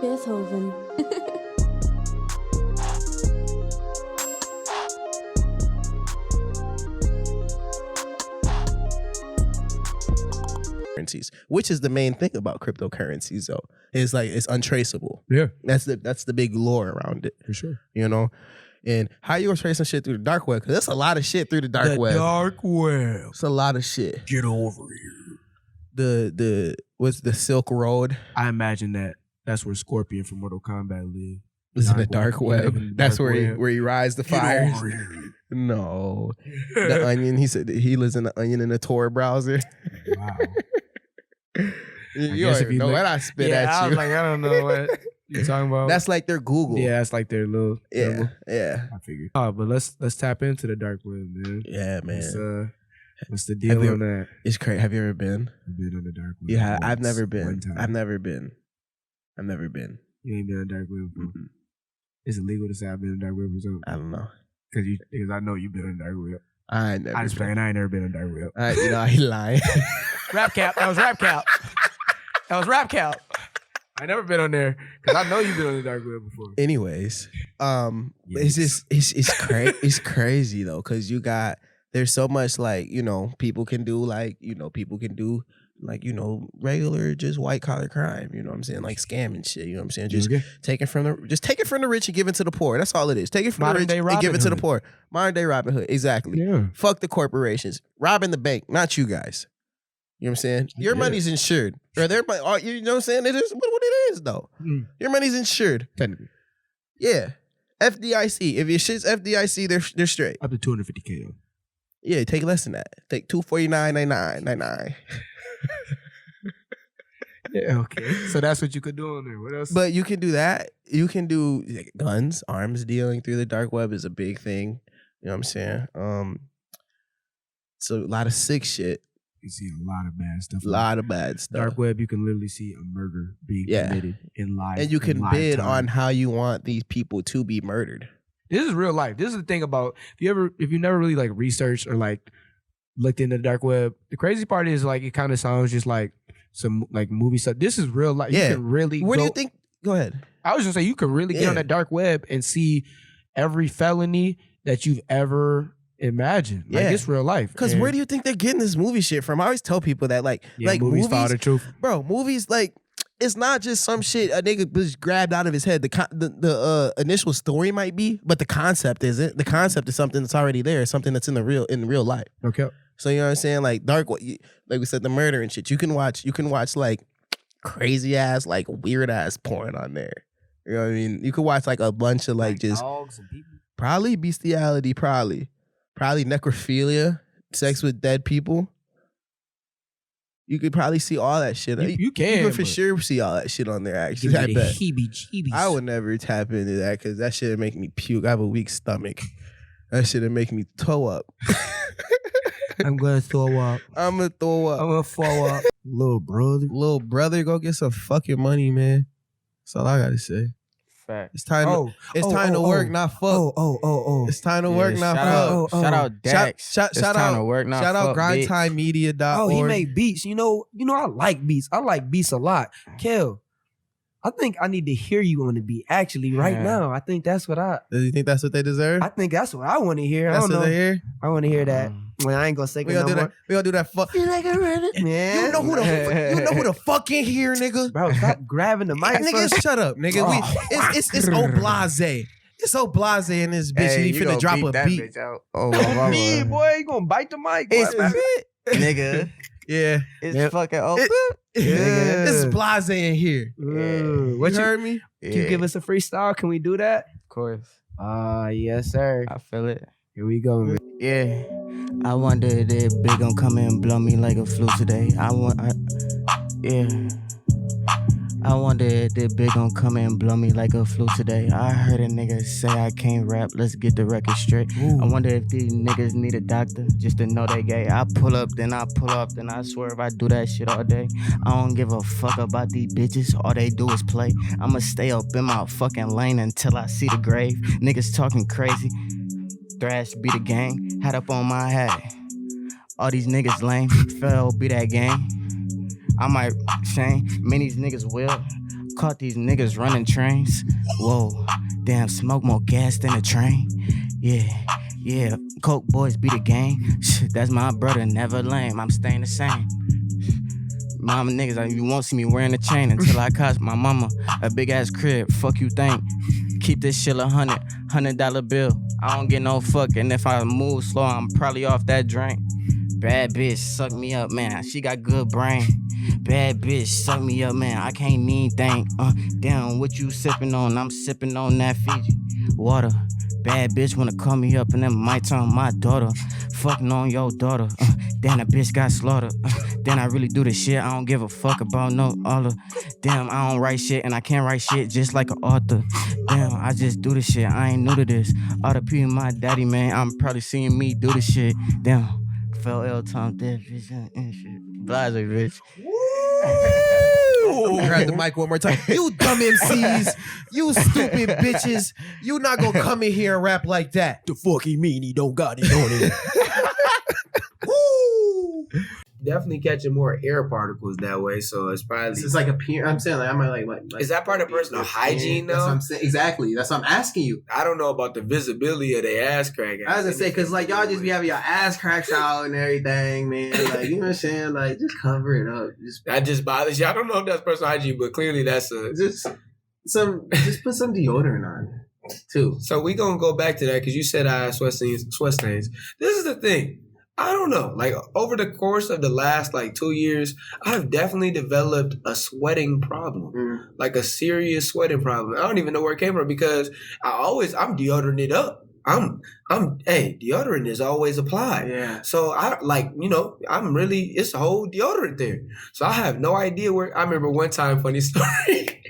Beethoven. Currencies, which is the main thing about cryptocurrencies, though, is like it's untraceable. Yeah, that's the big lore around it, for sure. You know, and how you gonna trace some shit through the dark web? Because there's a lot of shit through the dark web. Dark web. It's a lot of shit. Get over here. What's the Silk Road? I imagine that's where Scorpion from Mortal Kombat live. It's in the dark web. That's where he rides the fires. Get over here. No, the Onion. He said he lives in the Onion in the Tor browser. Wow. You already know what I spit at you. I was like, I don't know what you're talking about. That's like their Google. Yeah, that's like their little. Yeah. I figured. Oh, but let's tap into the dark web, man. Yeah, man. What's the deal on that? It's crazy. Have you ever been? I've been on the dark web. Yeah, I've never been. One time. I've never been. You ain't been on the dark web before. Mm-hmm. It's illegal to say I've been on the dark web or something. I don't know. Because I know you've been on the dark web. I ain't never. I just playing. I ain't never been on the dark web. You know, he lying. Rap cap. That was rap cap. That was rap cap. I never been on there because I know you've been on the dark web before. Anyways, it's just it's crazy though, because there's so much like, you know, people can do regular just white collar crime, you know what I'm saying, like scamming shit, you know what I'm saying, just take it from the rich and give it to the poor. That's all it is. Take it from the rich and give it to the poor. Modern day Robin Hood, exactly. Yeah. Fuck the corporations, robbing the bank, not you guys. You know what I'm saying? Your money's insured. Or their money, you know what I'm saying? It is what it is though. Your money's insured. Technically. Yeah. FDIC. If your shit's FDIC, they're straight. Up to $250K though. Yeah, take less than that. Take $249.99. Yeah, okay. So that's what you could do on there. What else? But you can do that. You can do guns, arms dealing through the dark web is a big thing. You know what I'm saying? So a lot of sick shit. You see a lot of bad stuff. A lot of bad stuff. Dark web, you can literally see a murder being committed in live. And you can bid on how you want these people to be murdered. This is real life. This is the thing about if you never really like researched or like looked into the dark web. The crazy part is like it kind of sounds just like some like movie stuff. This is real life. Yeah. You can really. Where do you think? Go ahead. I was just saying you could really get on that dark web and see every felony that you've ever imagined. Like it's real life. Because where do you think they're getting this movie shit from? I always tell people that like movies follow the truth. Bro, movies like it's not just some shit a nigga just grabbed out of his head. The initial story might be, but the concept isn't. The concept is something that's already there, something that's in real life. Okay. So you know what I'm saying? Like dark, like we said, the murder and shit. You can watch like crazy ass, like weird ass porn on there. You know what I mean? You could watch like a bunch of like just dogs and people. Probably bestiality, probably necrophilia, sex with dead people. You could probably see all that shit. You can for sure see all that shit on there. Actually, I bet. Heebie-jeebies. I would never tap into that because that shit would make me puke. I have a weak stomach. That shit would make me toe up. I'm gonna throw up. I'm gonna throw up. I'm gonna fall up. Little brother, go get some fucking money, man. That's all I gotta say. Fact. It's time. It's time to work, not fuck. It's time to work, not fuck. Shout out Dax. Shout out to work, not shout out fuck, grindtimemedia.org. Oh, he make beats. You know, I like beats. I like beats a lot. Kel, I think I need to hear you on the beat. Actually, right now, I think that's what Do you think that's what they deserve? I think that's what I want to hear. That's I don't what know. they hear. I want to hear that. Well, I ain't gonna say We gonna do that. We gonna do that. Fuck. Feel like man. You know who the fuck in here, nigga? Bro, stop grabbing the mic. Nigga, shut up, nigga. It's Oblase. It's Oblase in this bitch. Hey, He finna drop a beat. Oh, Me, boy, you gonna bite the mic? It's boy. nigga. Yeah. It's fucking open. It's Blase in here. What You heard me? Can you give us a freestyle? Can we do that? Of course. Yes, sir. I feel it. Here we go, man. Yeah. I wonder if they big gon' come and blow me like a flu today. I wonder if they big gon' come and blow me like a flu today. I heard a nigga say I can't rap, let's get the record straight. I wonder if these niggas need a doctor just to know they gay. I pull up, then I pull off, then I swear if I do that shit all day. I don't give a fuck about these bitches, all they do is play. I'ma stay up in my fucking lane until I see the grave. Niggas talking crazy, thrash be the gang, hat up on my hat. All these niggas lame, fell be that gang. I might shame, many niggas will. Caught these niggas running trains. Whoa, damn, smoke more gas than a train. Yeah, Coke boys be the gang. That's my brother, never lame. I'm staying the same. Mama niggas, you won't see me wearing a chain until I cost my mama a big ass crib. Fuck you think? Keep this shit $100 bill. I don't get no fuck, and if I move slow, I'm probably off that drink. Bad bitch, suck me up, man. She got good brain. Bad bitch, suck me up, man. I can't even think. Damn, what you sipping on? I'm sipping on that Fiji water. Bad bitch wanna call me up and then might turn my daughter. Fucking on your daughter. Damn, that bitch got slaughtered. Then I really do the shit. I don't give a fuck about no other. Damn, I don't write shit and I can't write shit just like an author. Damn, I just do the shit. I ain't new to this. All the people, my daddy, man. I'm probably seeing me do the shit. Damn, fell L time dead bitch and shit. Blase bitch. Grab the mic one more time. You dumb MCs, you stupid bitches. You not gonna come in here and rap like that. The fuck he mean he don't got it on it? Woo! Definitely catching more air particles that way, so it's probably. This is like a peer. I'm saying, like, I might like. Is that part of personal hygiene though? That's what I'm saying. Exactly. That's what I'm asking you. I don't know about the visibility of their ass crack. I was gonna say, cause like y'all just be having your ass cracks out and everything, man. Like, you know what I'm saying? Like, just cover it up. That just bothers you. I don't know if that's personal hygiene, but clearly that's a just put some deodorant on too. So we gonna go back to that because you said I have sweat stains. This is the thing. I don't know. Like over the course of the last like 2 years, I've definitely developed a sweating problem, like a serious sweating problem. I don't even know where it came from because I'm deodorant it up. Deodorant is always applied. Yeah. So it's a whole deodorant there. So I have no idea where. I remember one time, funny story.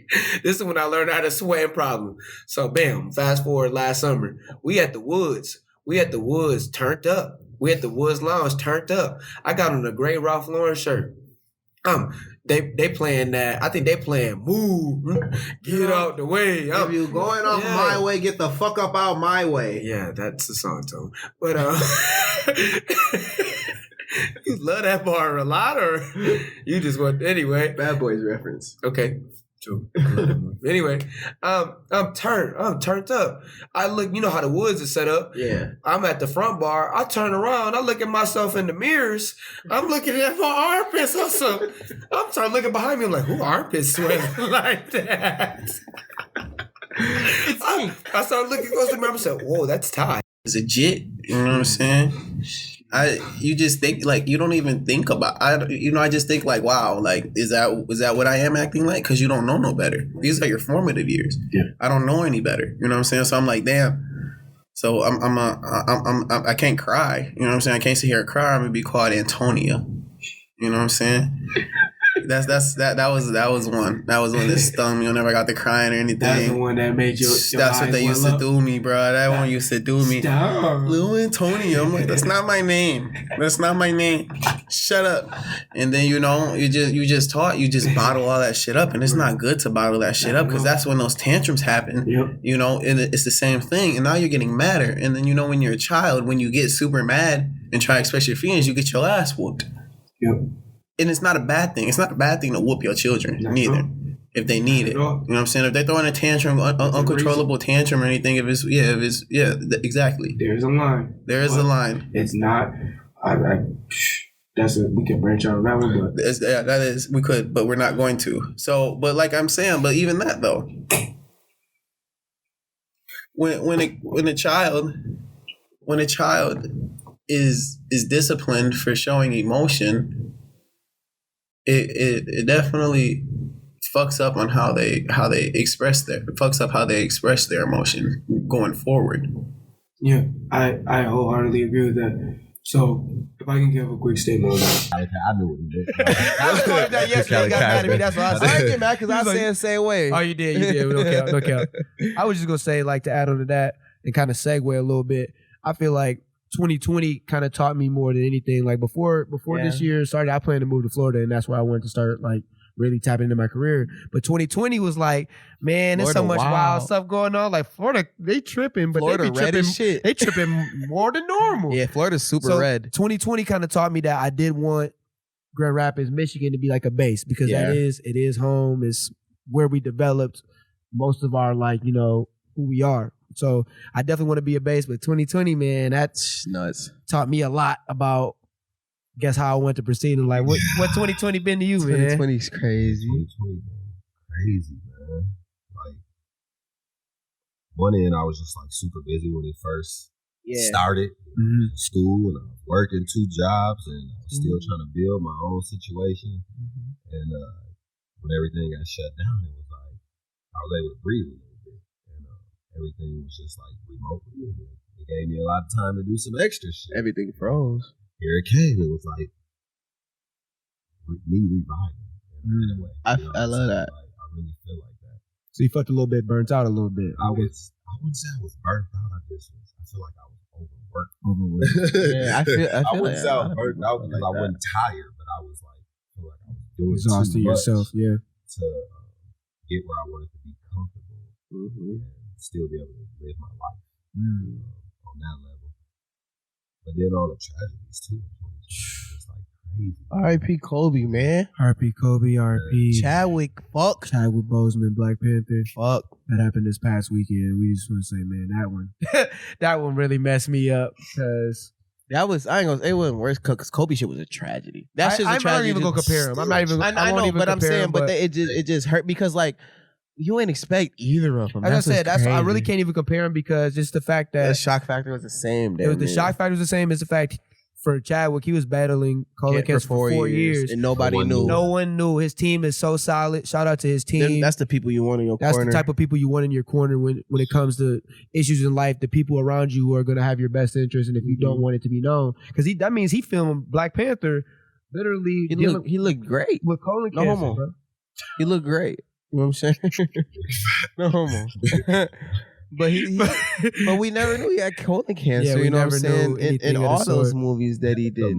This is when I learned how to sweat problem. So bam, fast forward last summer, we at the woods turned up. We at the Woods Lounge turned up. I got on a gray Ralph Lauren shirt. They playing that. I think they playing Move. Get out the way. If you going off my way, get the fuck up out my way. Yeah, that's the song tone. But you love that bar a lot, or you just want anyway? Bad Boys reference. Okay. True. Anyway, I'm turned up. I look, you know how the Woods is set up. Yeah. I'm at the front bar. I turn around. I look at myself in the mirrors. I'm looking at my armpits. Also, I'm trying to look behind me. I'm like, who armpits sweating like that? I started looking close to the mirror. I said, whoa, that's tight. It's legit. You know what I'm saying? You just think like you don't even think about. I just think like, wow, like is that what I am acting like? Because you don't know no better. These are your formative years. Yeah. I don't know any better. You know what I'm saying? So I'm like, damn. So I can't cry. You know what I'm saying? I can't sit here and cry. I'm gonna be called Antonia. You know what I'm saying? That was one. That was one that stung me. I never got to crying or anything. That's the one that made you. That's what they used to do me, bro. That one used to do me. Stop. Lil Antonio. I'm like, that's not my name. That's not my name. Shut up. And then you just bottle all that shit up, and it's not good to bottle that shit up because that's when those tantrums happen. Yep. You know, and it's the same thing. And now you're getting madder. And then when you're a child, when you get super mad and try to express your feelings, you get your ass whooped. Yep. And it's not a bad thing. It's not a bad thing to whoop your children, neither, if they need it. You know what I'm saying? If they're throwing a tantrum, uncontrollable tantrum or anything, exactly. There's a line. There is a line. It's not. We can branch out on that one, but we could, but we're not going to. So, but like I'm saying, but even that though, when a child is disciplined for showing emotion, it definitely fucks up on how they express their emotion going forward. Yeah, I wholeheartedly agree with that. So if I can give a quick statement on that. I knew what you did. I was like that yesterday. Got mad at me. That's why I didn't get mad because I said the same way. Oh, you did. No count. I was just gonna say, like, to add on to that and kind of segue a little bit. I feel like 2020 kind of taught me more than anything. Like before this year started, I planned to move to Florida, and that's where I wanted to start like really tapping into my career. But 2020 was like, man, there's so much wild stuff going on. Like Florida, they tripping, but Florida they be red tripping. as shit. They tripping more than normal. Yeah, Florida's super So red. 2020 kind of taught me that I did want Grand Rapids, Michigan to be like a base because it is home. It's where we developed most of our like, who we are. So I definitely want to be a bass, but 2020, man, that's nuts. Taught me a lot about guess how I went to proceed and like what 2020 been to you, man? 2020 is crazy. 2020 been crazy, man. Like one end, I was just like super busy when it first started. School, and I was working 2 jobs, and I was still trying to build my own situation. And when everything got shut down, it was like I was able to breathe a little bit, and everything was just like remotely. It gave me a lot of time to do some extra shit. Everything froze. Here it came. It was like me reviving in a way. I love that. Like, I really feel like that. So you felt a little bit burnt out a little bit. I wouldn't say I was burnt out. I feel like I was overworked. Yeah, I feel I like wouldn't say I was burnt out because I wasn't tired, but I was like, I feel like I was doing exhausting too much yourself, to get where I wanted to be comfortable and still be able to live my life on that level. But then all the tragedies too. It's like crazy. R.I.P. Kobe, man. R.P. Kobe, R.P. Chadwick, fuck. Chadwick Boseman, Black Panther. Fuck. That happened this past weekend. We just want to say, man, that one really messed me up because That was, I ain't gonna say it wasn't worse because Kobe shit was a tragedy. That's just a tragedy. I'm not even gonna compare him. I'm not even. I know, but I'm saying, but it just hurt because like you ain't expect either of them. As I said, that's I really can't even compare them because just the fact that the shock factor was the same. The shock factor was the same as the fact for Chadwick, he was battling colon cancer for 4 years, and nobody knew. No one knew. His team is so solid. Shout out to his team. That's the people you want in your corner. That's the type of people you want in your corner when it comes to issues in life. The people around you who are going to have your best interest, and if you don't want it to be known, because that means he filmed Black Panther. Literally, he looked great with colon no cancer. Homo. Bro. He looked great. You know what I'm saying? No homo. But but we never knew he had colon cancer. Yeah, you know what I'm saying? In all those sort. movies that he did.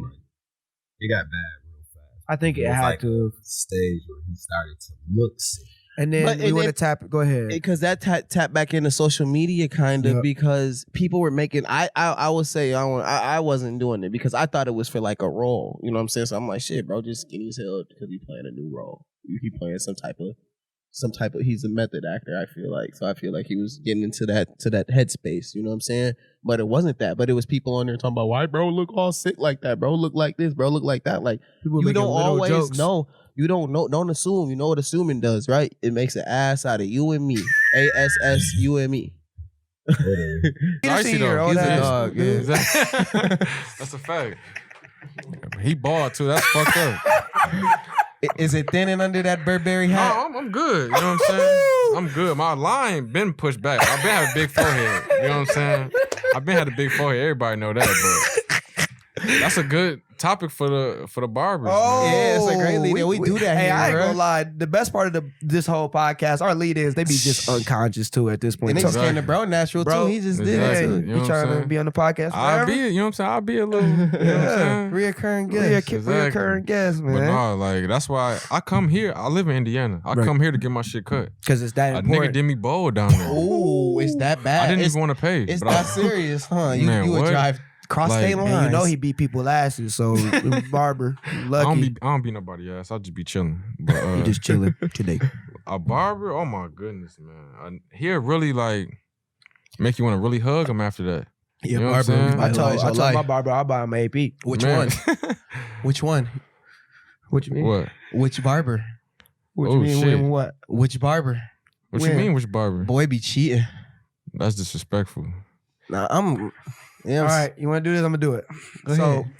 It got bad real fast. I think it was had like to. A stage where he started to look sick. And then we want to tap. Go ahead. Because that tap back into social media kind of because people were making. I would say I wasn't doing it because I thought it was for like a role. You know what I'm saying? So I'm like, shit, bro, just skinny as hell because he playing a new role. He playing some type of. He's a method actor, I feel like. So I feel like he was getting into that headspace, you know what I'm saying? But it wasn't that. But it was people on there talking about, why bro look all sick like that? Bro look like this, bro look like that. Like, people you don't always jokes. know. You don't know. Don't assume. You know what assuming does, right? It makes an ass out of you and me. ASS, you and me. Icy though. He's a dog. Yeah. That's a fact. He bald too. That's fucked up. Is it thinning under that Burberry hat? No, I'm good. You know what I'm saying? I'm good. My line been pushed back. I've been having a big forehead. You know what I'm saying? I've been had a big forehead. Everybody know that, but that's a good topic for the barbers. Oh, yeah, it's a great lead. We do that. Hey, here, I ain't bro. gonna lie. The best part of this whole podcast, our lead is they be just unconscious too at this point. And they just came to bro natural too. He just did it too. You know You what trying I'm to saying? be on the podcast? I'll be, forever? you know what I'm saying? I'll be a little, you know what I'm saying? Reoccurring guest. Reoccurring guest, But man. no, like that's why I come here. I live in Indiana. I come here to get my shit cut. Because it's that A important. nigga did me bold down there. Ooh, it's that bad. I didn't it's, even want to pay. It's but that serious, huh? You Man, would what? drive cross Like, state man, lines. And you know he beat people asses, so barber, I lucky. don't be nobody ass. I just be chilling. But He just chilling today. a barber, oh my goodness, man. He'll really like make you want to really hug him after that. Yeah, You know what I'm barber. saying? I told Like- my barber I'll buy him an AP. Which Man. one? Which one? What you mean? What? Which barber? What Oh, you mean? shit. When what? Which barber? What When? you mean? Which barber? Boy be cheating. That's disrespectful. Nah, I'm. Yeah, All right, you want to do this? I'm gonna do it. Go so, ahead.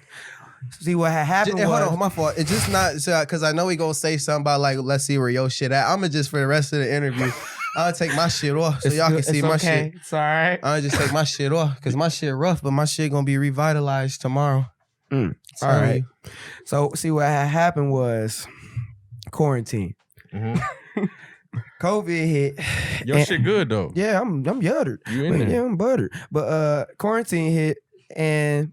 see what had happened was. Hold on, my fault. It's just not because I know he gonna say something about like, let's see where your shit at. I'ma just for the rest of the interview, I'll take my shit off so y'all can see my shit. It's all right. I'll just take my shit off because my shit rough, but my shit gonna be revitalized tomorrow. All right. So see what had happened was quarantine. Mm-hmm. COVID hit. Your and- shit good though. Yeah, I'm yuttered. You in But there? yeah, I'm buttered. But quarantine hit and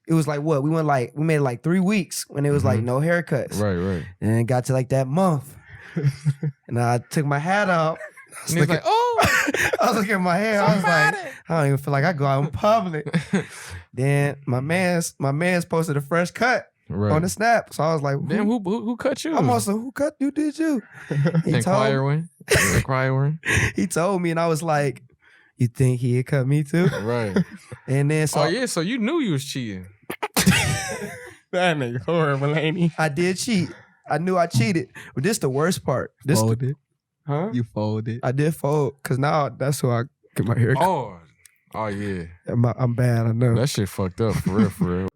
it was like what? We made it like 3 weeks when it was like no haircuts. Right. And it got to like that month. And I took my hat off. And he's like, oh, I was looking at my hair. I was like, I don't even feel like I go out in public. Then my man's posted a fresh cut. on the snap. So I was like, damn, who cut you? I'm also, who cut you? Did you? Inquiring. He told me, and I was like, you think he'd cut me too? Right. And then so, oh yeah, so you knew you was cheating. That nigga horrible, ain't he? I did cheat. I knew I cheated. But this the worst part. Folded. Huh? You folded. I did fold because now that's who I get my hair cut. Oh yeah. I'm bad, I know. That shit fucked up for real.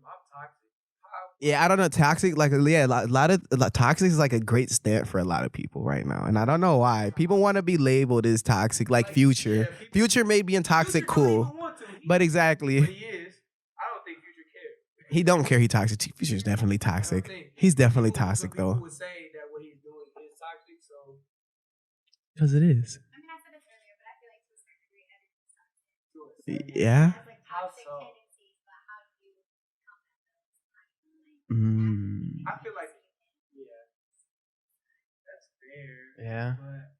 Yeah, I don't know. Toxic, like, yeah, a lot of toxic is like a great stamp for a lot of people right now, and I don't know why people want to be labeled as toxic. Like Future, Future may be in toxic, cool, but exactly. But he is. I don't think Future cares. He don't care. He toxic. Future's definitely toxic. He's definitely toxic though. People would say that what he's doing is toxic, so. Because it is. I mean, I said this earlier, but I feel like to a certain degree, everything's toxic. Yeah. It has like toxic tendencies, but how do you combat those? I feel like, yeah, that's fair. Yeah. But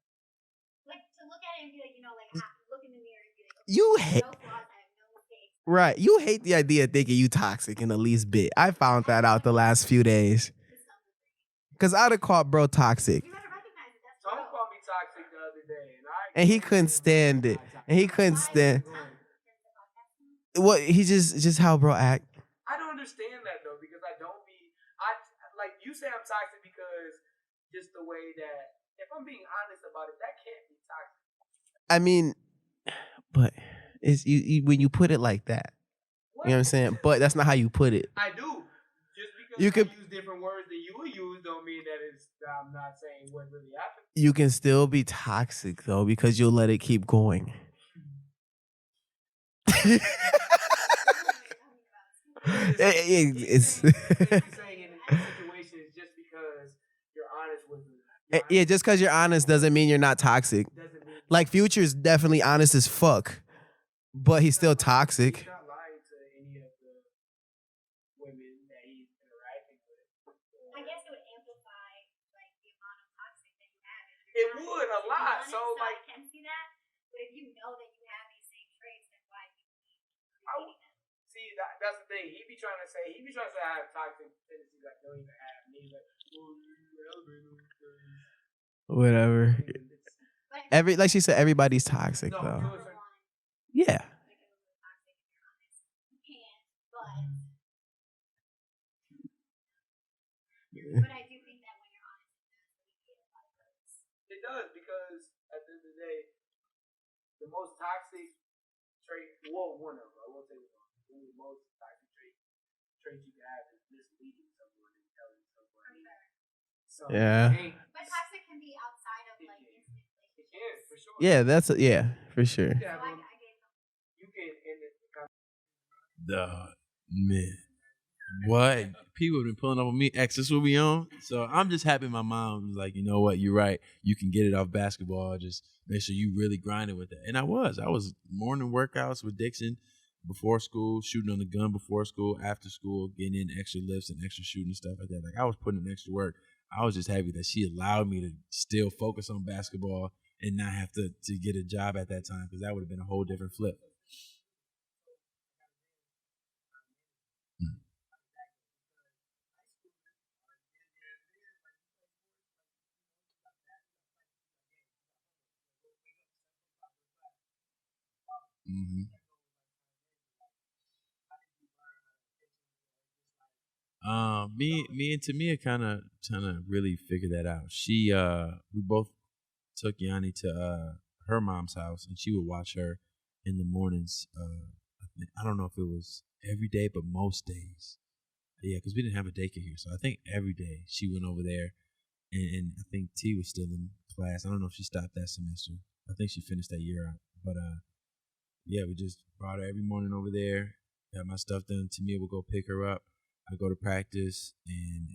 Like to look at it and be like, like look in the mirror and be like, You hate. no flaws, I have no mistakes. Right. You hate the idea of thinking you toxic in the least bit. I found that out the last few days. Because I'd have called bro toxic. You gotta recognize it. That's Tom real. called me toxic the other day, And he couldn't stand it. And he couldn't stand. What he just how bro act. I don't understand that though, because I don't be. I like you say I'm toxic because just the way that. If I'm being honest about it, that can't be toxic. I mean, but it's you when you put it like that. You know what I'm saying? But that's not how you put it. I do. Just because You could- I use different words than you use, don't mean that I'm not saying what really happened. You can still be toxic though because you'll let it keep going. It's You're saying in this situation is just because you're honest with me. yeah, just because you're honest doesn't mean you're not toxic. Like Future's definitely honest as fuck, but he's still toxic. He's not lying to any of the women that he's interacting with. I guess it would amplify like the amount of toxic that you have. It would a lot. So I like, can see that, but if you know that you have these same traits, then why do you keep I repeating them? see that's the thing. He be trying to say I have toxic tendencies I don't even have. And he's like, Whatever. But Like she said, everybody's toxic no, though. to a certain- Yeah. like a little toxic if you're honest. You can, but I do think that when you're honest, it does alleviate a lot of hurts. It does, because at the end of the day, the most toxic trait, well, one of them, I won't say one, the most toxic trait you can have is misleading someone and telling someone. So, Yeah. But toxic can be outside of like instant it relationships. can, for sure. Yeah, yeah, for sure. You So can, have I gave them. you can end it. Man, what people have been pulling up on me. Exes will be on, so I'm just happy my mom was like, you know what, you're right. You can get it off basketball. Just make sure you really grind it with it. And I was morning workouts with Dixon before school, shooting on the gun before school, after school, getting in extra lifts and extra shooting and stuff like that. Like I was putting in extra work. I was just happy that she allowed me to still focus on basketball and not have to get a job at that time, because that would have been a whole different flip. Mm-hmm. Me and Tamia kind of really figured that out. We both took Yanni to her mom's house, and she would watch her in the mornings. I don't know if it was every day, but most days. Yeah, because we didn't have a daycare here, so I think every day she went over there, and I think T was still in class. I don't know if she stopped that semester. I think she finished that year out, but yeah, we just brought her every morning over there. Got my stuff done. Tamia would go pick her up. I go to practice and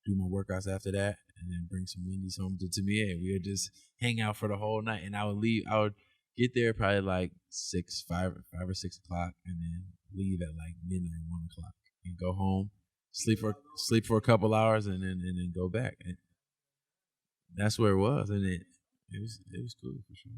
do my workouts after that, and then bring some Wendy's home to Tamia, and we would just hang out for the whole night. And I would leave. I would get there probably like 5 or 6 o'clock, and then leave at like midnight, 1 o'clock, and go home, sleep for a couple hours, and then go back. And that's where it was, and it was cool for sure.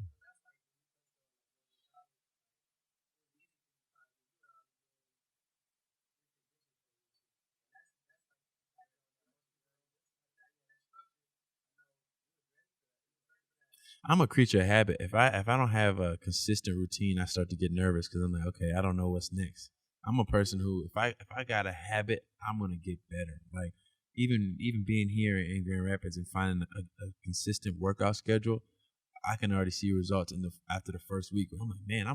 I'm a creature of habit. If I don't have a consistent routine, I start to get nervous because I'm like, okay, I don't know what's next. I'm a person who, if I got a habit, I'm gonna get better. Like even being here in Grand Rapids and finding a consistent workout schedule, I can already see results after the first week. I'm like, man,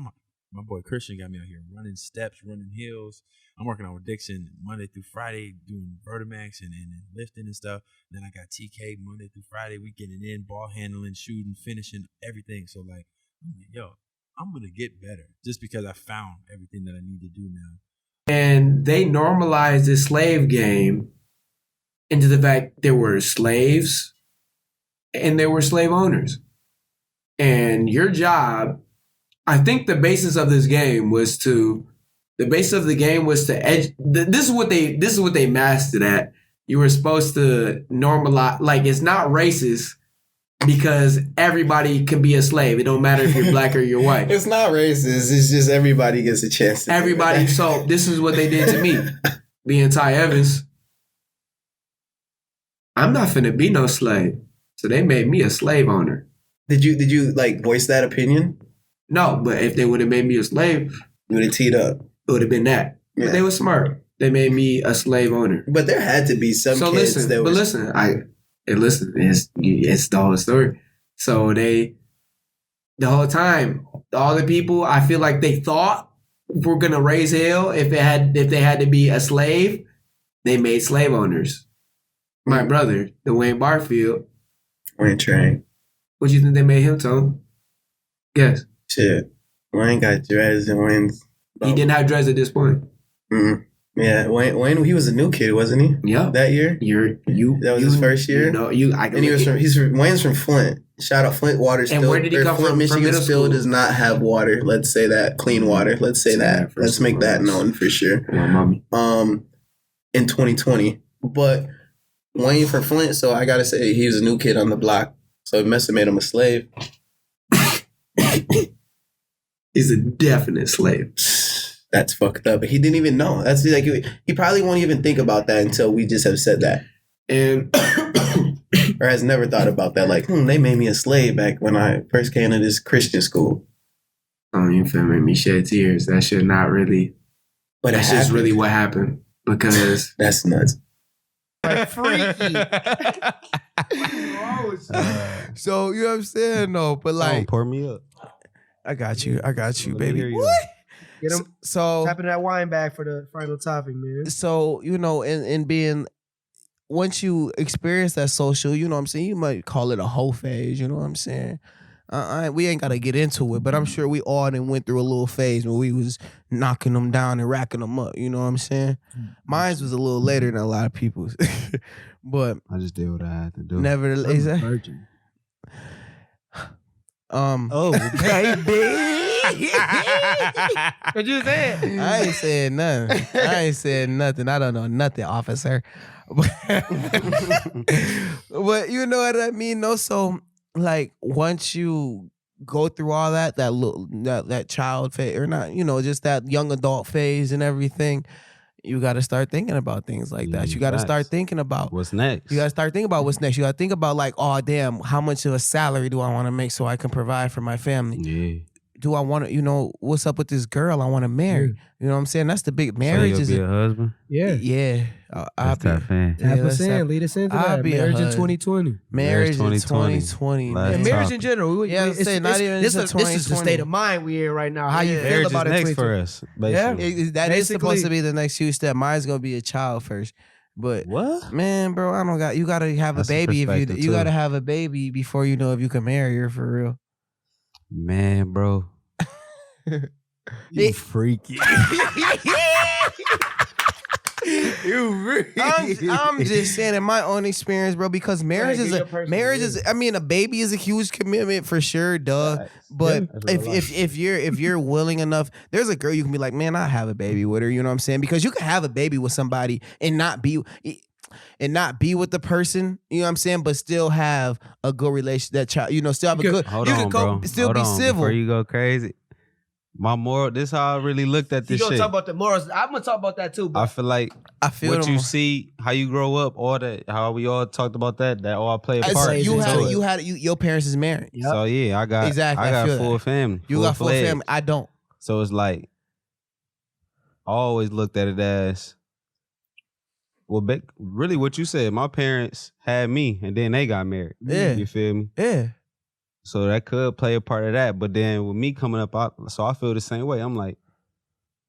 my boy Christian got me out here running steps, running hills. I'm working out with Dixon Monday through Friday, doing Vertimax and lifting and stuff. Then I got TK Monday through Friday. We getting in, ball handling, shooting, finishing, everything. So like, I'm like, yo, I'm gonna get better just because I found everything that I need to do now. And they normalized the slave game into the fact there were slaves and there were slave owners. And your job, I think the basis of this game was to this is what they masked it at. You were supposed to normalize, like, it's not racist because everybody can be a slave. It don't matter if you're black or you're white. It's not racist. It's just everybody gets a chance. Everybody. So this is what they did to me. Being Ty Evans, I'm not finna be no slave. So they made me a slave owner. Did you like voice that opinion? No, but if they would have made me a slave, you would have teed up. It would have been that. Yeah. But they were smart. They made me a slave owner. But there had to be some kids listen, that were... it's the whole story. So the whole time, all the people, I feel like they thought were gonna raise hell if they had to be a slave. They made slave owners. My brother, Dwayne Barfield. Wayne Train. What do you think they made him, Tom? Guess. Shit. Wayne got dreads and Wayne's... He didn't have dreads at this point. Mm-hmm. Yeah, Wayne, he was a new kid, wasn't he? Yeah. That year? That was his first year? Wayne's from Flint. Shout out Flint water still. And where did he come Flint, from? Michigan still does not have water. Let's say that. Clean water. Let's say that. Let's make that known for sure. In 2020. But Wayne from Flint, so I gotta say he was a new kid on the block. So it must have made him a slave. He's a definite slave. That's fucked up. But he didn't even know. That's like he probably won't even think about that until we just have said that. And or has never thought about that. Like, they made me a slave back when I first came to this Christian school. Oh, you feel me shed tears. That shit not really. But that's just really what happened. Because that's nuts. Freaky. So you know what I'm saying? No, but like, pour me up. I got you, baby. What? Get him. So tapping that wine bag for the final topic, man. So in being, once you experience that social, you know what I'm saying, you might call it a hoe phase. You know what I'm saying? We ain't gotta get into it, but I'm sure we all done went through a little phase where we was knocking them down and racking them up. You know what I'm saying? Mine was a little later than a lot of people's, but I just did what I had to do. Nevertheless, oh baby, what you saying? I ain't saying nothing. I don't know nothing, officer. But you know what I mean? No, so. Like once you go through all that child phase or not, just that young adult phase and everything, you got to start thinking about things like that. You got to start thinking about what's next. You got to start thinking about what's next. You got to think about like, oh damn, how much of a salary do I want to make so I can provide for my family? Yeah. Do I want to, what's up with this girl I want to marry? You know what I'm saying? That's the big marriage. So you'll be a husband? Yeah. Yeah. I'll be Tap us in. Lead us into that. Marriage in 2020. Marriage in 2020. And marriage in general. This is the state of mind we're in right now. How you feel about it? Next for us. Basically. Yeah. That is supposed to be the next huge step. Mine's going to be a child first. But what? Man, bro, you got to have a baby. You got to have a baby before you know if you can marry her for real. Man, bro. You freaky. I'm just saying in my own experience, bro, because marriage is a baby is a huge commitment for sure, duh. But if you're willing enough, there's a girl you can be like, man, I have a baby with her, you know what I'm saying? Because you can have a baby with somebody and not be with the person, you know what I'm saying, but still have a good relation. That child, still have a good. Hold on, bro. Still be civil. Before you go crazy. My moral. This how I really looked at You this gonna shit. talk about the morals? I'm gonna talk about that too. I feel like what you see, how you grow up, all that, how we all talked about that all play a part. Your parents is married. Yep. So yeah, I got full family. You got full family. I don't. So it's like I always looked at it as really what you said. My parents had me, and then they got married. Yeah, you feel me? Yeah. So that could play a part of that. But then with me coming up, so I feel the same way. I'm like,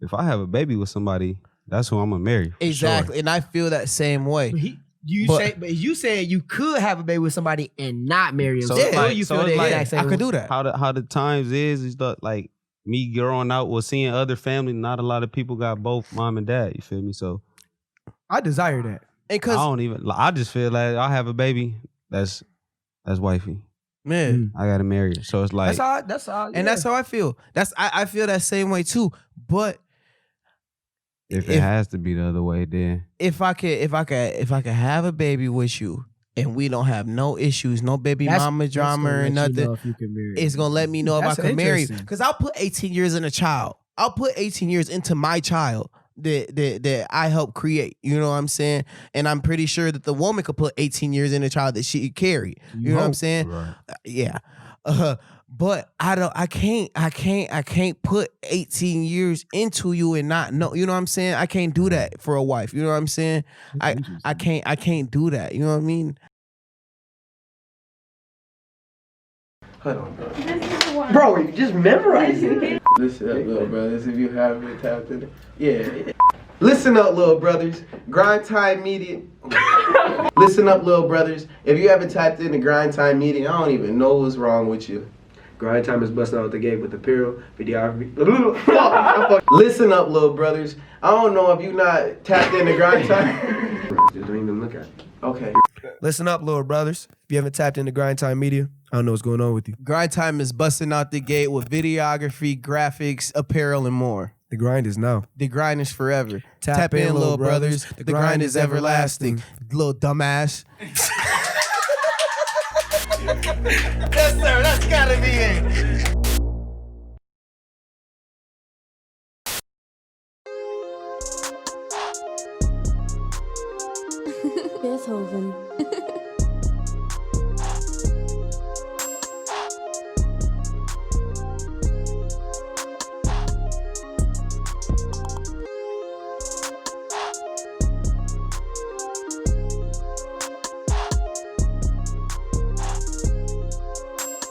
if I have a baby with somebody, that's who I'm gonna marry. Exactly, sure. And I feel that same way. But you said you could have a baby with somebody and not marry him. So you feel the exact same I could do that. How the times is like me growing out was seeing other family. Not a lot of people got both mom and dad. You feel me? So I desire that. And I just feel like I have a baby. That's wifey. Man, I gotta marry her. So it's like that's how. And that's how I feel. I feel that same way too. But if it has to be the other way, then if I could have a baby with you and we don't have no issues, no baby mama drama or nothing, it's gonna let me know if I can marry you. Because I'll put 18 years in a child. I'll put 18 years into my child that I help create. You know what I'm saying? And I'm pretty sure that the woman could put 18 years in a child that she carried. You know what I'm saying? Right. Yeah. But I can't put 18 years into you and not know. You know what I'm saying? I can't do that for a wife. You know what I'm saying? I can't do that. You know what I mean? Hold on, bro. Bro, you just memorizing it. Listen up, little brothers, if you haven't tapped in it. Yeah. Listen up, little brothers. Grind Time Media. Listen up, little brothers. If you haven't tapped into Grind Time Media, I don't even know what's wrong with you. Grind Time is busting out the gate with apparel, videography. Listen up, little brothers. I don't know if you not tapped into Grind Time. Just don't even look at it. Okay. Listen up, little brothers. If you haven't tapped into Grind Time Media, I don't know what's going on with you. Grind Time is busting out the gate with videography, graphics, apparel, and more. The grind is now. The grind is forever. Tap in, little brothers. The grind is everlasting. Little dumbass. Yes, sir. That's gotta be it. Beethoven.